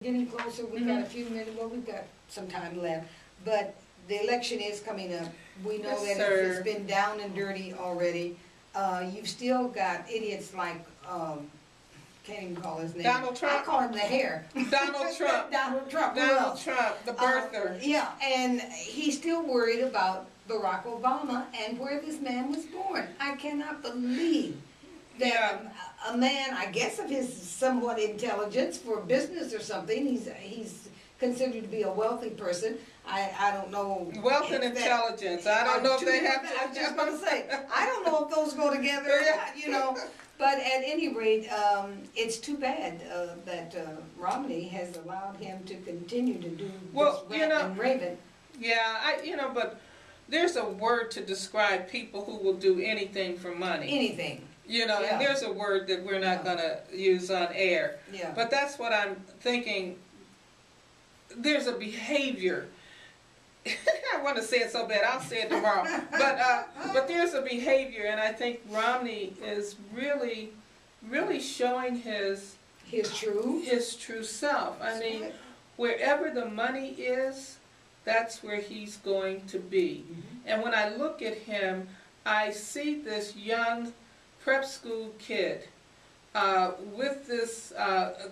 getting closer. We've got a few minutes, well, we've got some time left. But the election is coming up. We know Yes, that sir. it's been down and dirty already. You've still got idiots like, can't even call his name. Donald Trump. I call him the hair. Donald Trump. Donald Trump. Who Donald else? Trump, the birther. Yeah, and he's still worried about Barack Obama and where this man was born. I cannot believe that a man, I guess of his somewhat intelligence for business or something, he's considered to be a wealthy person. I don't know. Wealth and intelligence. I don't know if they have to. I was just going to say, I don't know if those go together, you know. But at any rate, it's too bad that Romney has allowed him to continue to do this rant and raving. Yeah, but there's a word to describe people who will do anything for money. Anything. You know, and there's a word that we're not going to use on air. Yeah. But that's what I'm thinking. There's a behavior. I want to say it so bad. I'll say it tomorrow. But there's a behavior, and I think Romney is really showing his true self. I mean, wherever the money is, that's where he's going to be. And when I look at him, I see this young prep school kid with this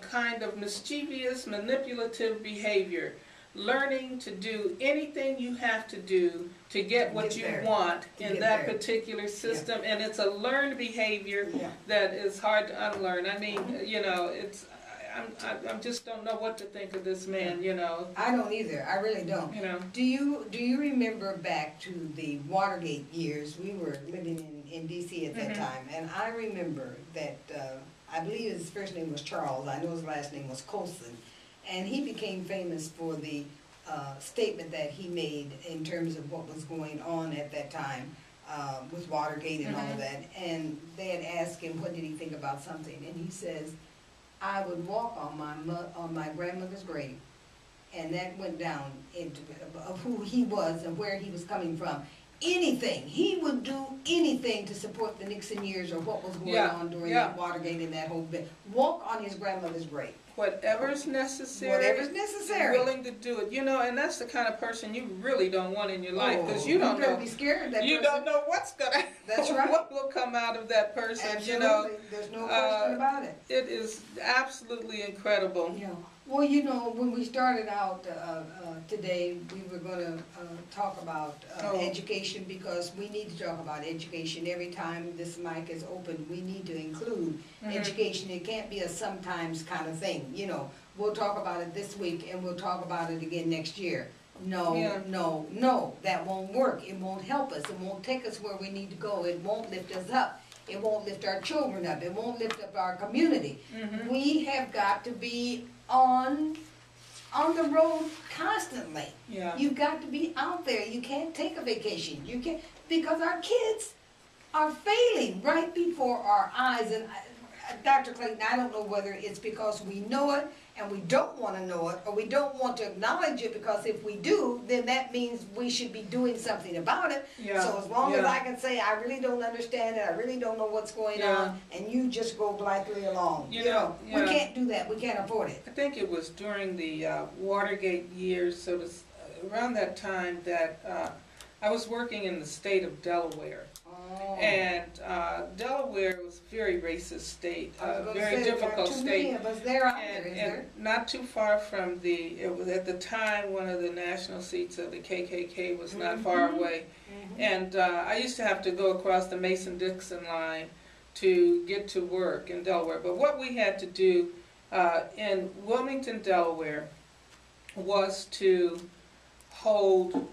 kind of mischievous, manipulative behavior, learning to do anything you have to do to get what you want in that particular system. And it's a learned behavior that is hard to unlearn. I mean, you know, I just don't know what to think of this man, you know. I don't either. I really don't. You know. Do you remember back to the Watergate years? We were living in D.C. at that time, and I remember that I believe his first name was Charles. I know his last name was Colson, and he became famous for the statement that he made in terms of what was going on at that time with Watergate and all of that. And they had asked him, what did he think about something? And he says, I would walk on my grandmother's grave. And that went down into of who he was and where he was coming from. Anything, he would do anything to support the Nixon years or what was going on during that Watergate and that whole bit. Walk on his grandmother's grave. Whatever's necessary. Whatever's necessary. Willing to do it. You know, and that's the kind of person you really don't want in your life, because you don't know. Be scared of that you person. don't know what's gonna. That's right. What will come out of that person? Absolutely. You know, there's no question about it. It is absolutely incredible. Yeah. Well, you know, when we started out today, we were going to talk about education, because we need to talk about education. Every time this mic is open, we need to include education. It can't be a sometimes kind of thing. You know, we'll talk about it this week and we'll talk about it again next year. No, no, that won't work. It won't help us. It won't take us where we need to go. It won't lift us up. It won't lift our children up. It won't lift up our community. We have got to be on the road constantly. You've got to be out there. You can't take a vacation. You can't, because our kids are failing right before our eyes. And Dr. Clayton, I don't know whether it's because we know it and we don't want to know it, or we don't want to acknowledge it, because if we do, then that means we should be doing something about it. So as long as I can say, I really don't understand it, I really don't know what's going on, and you just go blithely along. You know, we can't do that. We can't afford it. I think it was during the Watergate years, so it was around that time that I was working in the state of Delaware. And Delaware was a very racist state, very difficult state. And not too far from it was at the time one of the national seats of the KKK was not far away. And I used to have to go across the Mason-Dixon line to get to work in Delaware. But what we had to do in Wilmington, Delaware, was to hold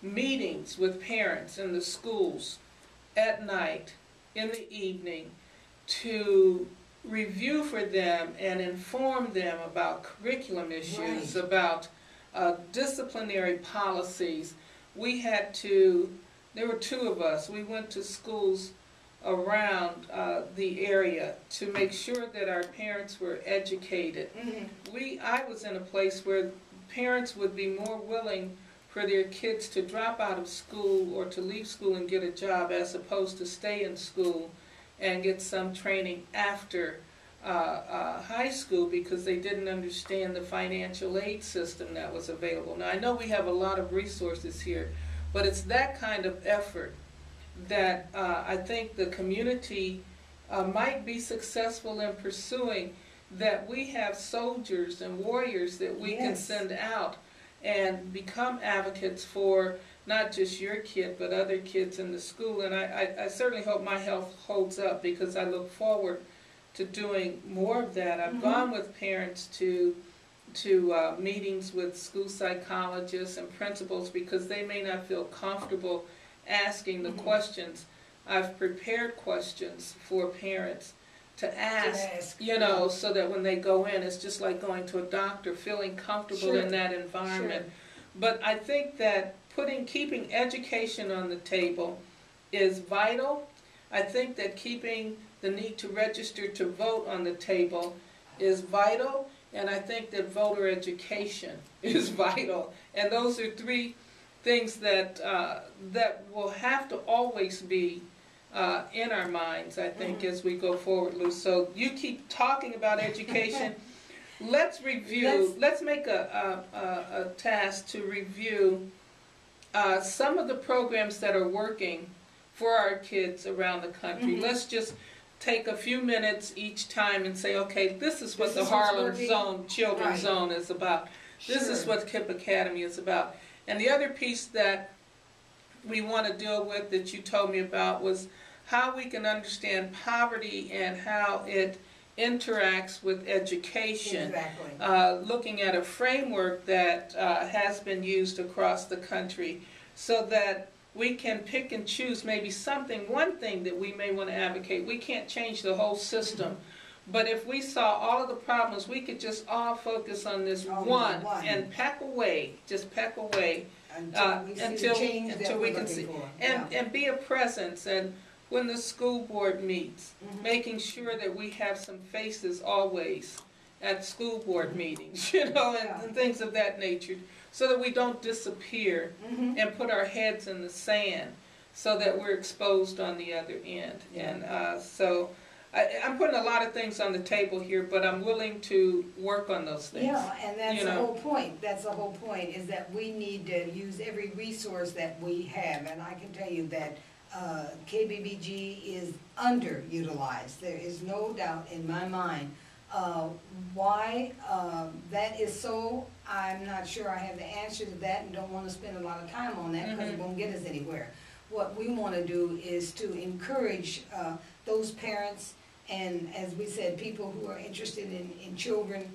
meetings with parents in the schools at night, in the evening, to review for them and inform them about curriculum issues, about disciplinary policies. We had to, there were two of us, we went to schools around the area to make sure that our parents were educated. I was in a place where parents would be more willing for their kids to drop out of school or to leave school and get a job, as opposed to stay in school and get some training after high school because they didn't understand the financial aid system that was available. Now, I know we have a lot of resources here, but it's that kind of effort that I think the community might be successful in pursuing, that we have soldiers and warriors that we can send out and become advocates for not just your kid, but other kids in the school. And I certainly hope my health holds up, because I look forward to doing more of that. I've gone with parents to meetings with school psychologists and principals because they may not feel comfortable asking the questions. I've prepared questions for parents to ask, you know, so that when they go in, it's just like going to a doctor, feeling comfortable in that environment. But I think that keeping education on the table is vital. I think that keeping the need to register to vote on the table is vital, and I think that voter education is vital. And those are three things that that will have to always be in our minds, I think, as we go forward, Lou. So you keep talking about education. Let's review. Let's make a task to review some of the programs that are working for our kids around the country. Let's just take a few minutes each time and say, okay, this is what the Harlem Zone, Children's Zone is about. This is what KIPP Academy is about. And the other piece that we want to deal with that you told me about was how we can understand poverty and how it interacts with education. Looking at a framework that has been used across the country, so that we can pick and choose maybe one thing that we may want to advocate. We can't change the whole system, but if we saw all of the problems, we could just all focus on this one and peck away, just peck away until we can see, and be a presence. And when the school board meets, making sure that we have some faces always at school board meetings, you know, and things of that nature, so that we don't disappear and put our heads in the sand, so that we're exposed on the other end. And so I'm putting a lot of things on the table here, but I'm willing to work on those things. Yeah, and that's the whole point. That's the whole point, is that we need to use every resource that we have. And I can tell you that KBBG is underutilized. There is no doubt in my mind. Why that is so, I'm not sure I have the answer to that, and don't want to spend a lot of time on that, because it won't get us anywhere. What we want to do is to encourage those parents, and as we said, people who are interested in children.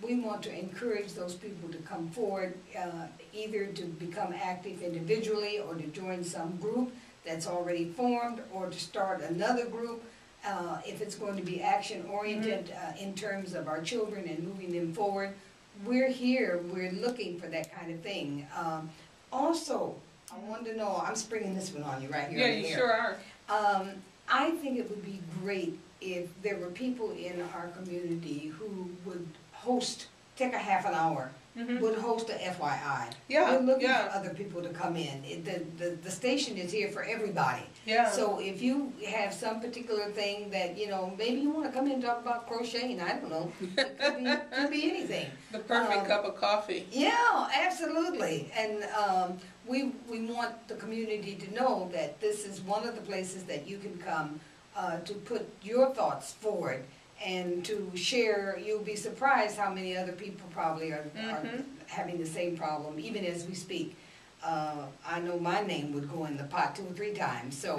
We want to encourage those people to come forward, either to become active individually, or to join some group that's already formed, or to start another group. If it's going to be action-oriented in terms of our children and moving them forward, we're here, we're looking for that kind of thing. Also, I wanted to know, I'm springing this one on you right here. Yeah, you sure are. I think it would be great if there were people in our community who would take a half an hour, would host a FYI. We're looking for other people to come in. The station is here for everybody. So if you have some particular thing that, you know, maybe you want to come in and talk about crocheting, I don't know. It could be anything. The perfect cup of coffee. Yeah, absolutely. And we want the community to know that this is one of the places that you can come to put your thoughts forward and to share. You'll be surprised how many other people probably are having the same problem, even as we speak. I know my name would go in the pot 2 or 3 times, so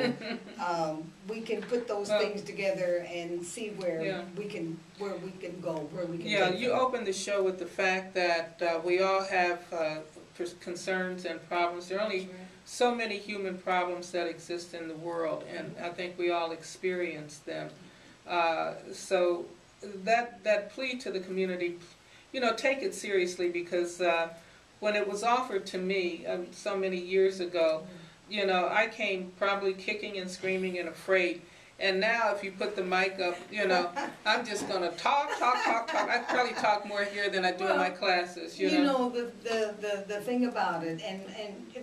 we can put those things together and see where we can go. Yeah, you opened the show with the fact that we all have concerns and problems. There are only so many human problems that exist in the world, and I think we all experience them. So that plea to the community, you know, take it seriously, because when it was offered to me so many years ago, you know, I came probably kicking and screaming and afraid. And now if you put the mic up, you know, I'm just going to talk. I probably talk more here than I do in my classes, you know. The thing about it, and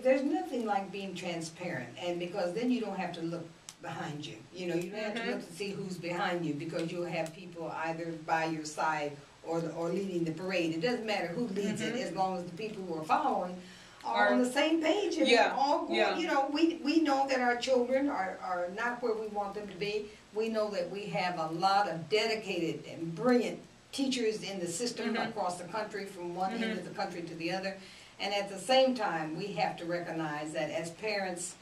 there's nothing like being transparent, and because then you don't have to look behind you. You know, you don't have to look to see who's behind you, because you'll have people either by your side or leading the parade. It doesn't matter who leads it, as long as the people who are following are on the same page, and they're all going, you know, we know that our children are not where we want them to be. We know that we have a lot of dedicated and brilliant teachers in the system across the country, from one end of the country to the other. And at the same time, we have to recognize that as parents,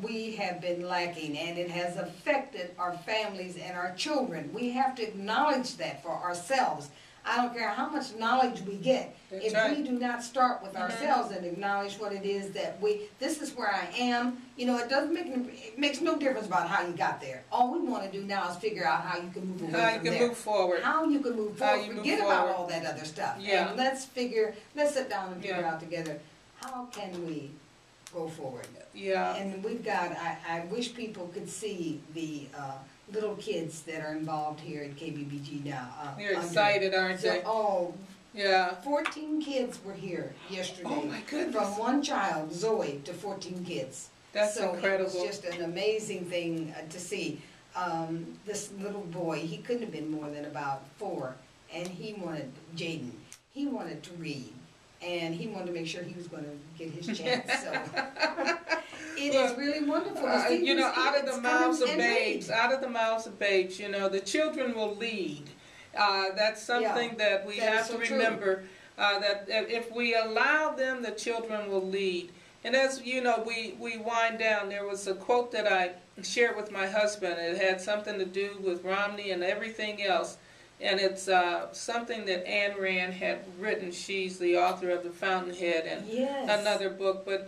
we have been lacking, and it has affected our families and our children. We have to acknowledge that for ourselves. I don't care how much knowledge we get. If we do not start with ourselves and acknowledge what it is that this is where I am, you know, it makes no difference about how you got there. All we want to do now is figure out how you can move away from there. How you can move forward. How you can move forward. Forget about all that other stuff. Yeah. And let's sit down and figure out together, how can we go forward? Yeah. And we've got, I wish people could see the little kids that are involved here at KBBG now. They're excited, aren't they? Oh, yeah. 14 kids were here yesterday. Oh my goodness. From one child, Zoe, to 14 kids. That's incredible. So it was just an amazing thing to see. This little boy, he couldn't have been more than about 4, and he wanted to read, and he wanted to make sure he was going to get his chance. So it is really wonderful to see. You know, out of the mouths of babes, you know, the children will lead. That's something that we have to remember, that if we allow them, the children will lead. And as you know, we wind down, there was a quote that I shared with my husband. It had something to do with Romney and everything else. And it's something that Ayn Rand had written. She's the author of The Fountainhead and another book. But